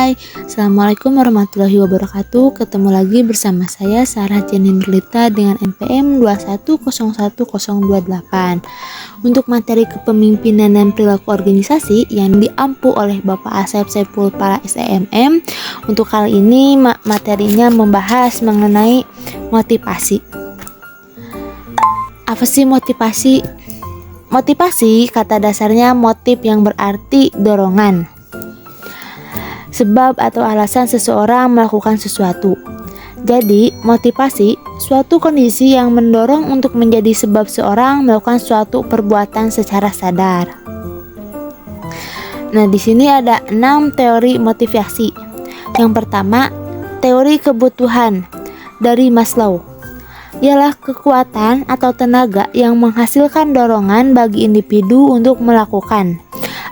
Hai, Assalamualaikum warahmatullahi wabarakatuh. Ketemu lagi bersama saya Sarah Janin Berlita dengan NPM 2101028 untuk materi kepemimpinan dan perilaku organisasi yang diampu oleh Bapak Asep Saiful para SEMM. Untuk kali ini materinya membahas mengenai motivasi. Apa sih motivasi? Motivasi kata dasarnya motif yang berarti dorongan, sebab atau alasan seseorang melakukan sesuatu. Jadi, motivasi suatu kondisi yang mendorong untuk menjadi sebab seorang melakukan suatu perbuatan secara sadar. Nah, di sini ada 6 teori motivasi. Yang pertama, teori kebutuhan dari Maslow. Ialah kekuatan atau tenaga yang menghasilkan dorongan bagi individu untuk melakukan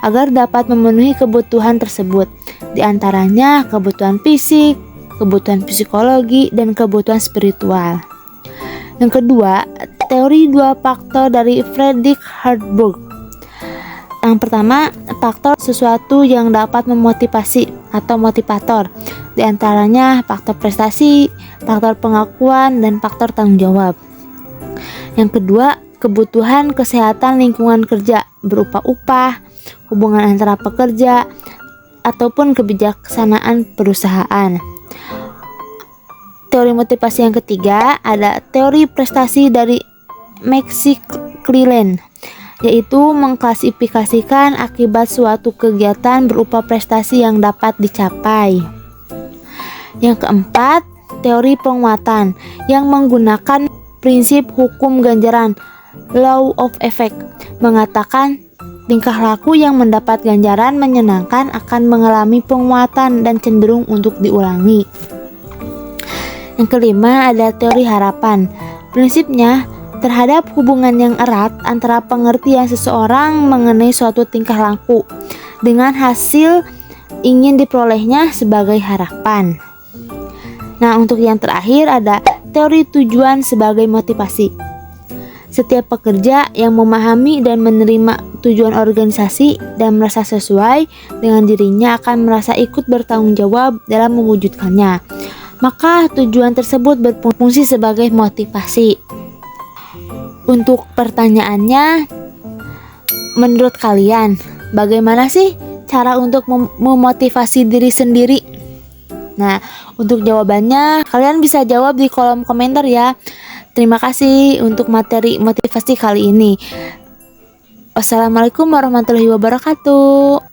agar dapat memenuhi kebutuhan tersebut, di antaranya kebutuhan fisik, kebutuhan psikologi, dan kebutuhan spiritual. Yang kedua, teori 2 faktor dari Friedrich Hartburg. Yang pertama, faktor sesuatu yang dapat memotivasi atau motivator, di antaranya faktor prestasi, faktor pengakuan, dan faktor tanggung jawab. Yang kedua, kebutuhan kesehatan lingkungan kerja berupa upah, hubungan antara pekerja, ataupun kebijaksanaan perusahaan. Teori motivasi yang ketiga ada teori prestasi dari Max Cleland, yaitu mengklasifikasikan akibat suatu kegiatan berupa prestasi yang dapat dicapai. Yang keempat, teori penguatan yang menggunakan prinsip hukum ganjaran law of effect, mengatakan tingkah laku yang mendapat ganjaran menyenangkan akan mengalami penguatan dan cenderung untuk diulangi. Yang kelima ada teori harapan. Prinsipnya terhadap hubungan yang erat antara pengertian seseorang mengenai suatu tingkah laku dengan hasil ingin diperolehnya sebagai harapan. Nah, untuk yang terakhir ada teori tujuan sebagai motivasi. Setiap pekerja yang memahami dan menerima tujuan organisasi dan merasa sesuai dengan dirinya akan merasa ikut bertanggung jawab dalam mewujudkannya. Maka tujuan tersebut berfungsi sebagai motivasi. Untuk pertanyaannya, menurut kalian, bagaimana sih cara untuk memotivasi diri sendiri? Nah, untuk jawabannya kalian bisa jawab di kolom komentar ya. Terima kasih untuk materi motivasi kali ini. Wassalamualaikum warahmatullahi wabarakatuh.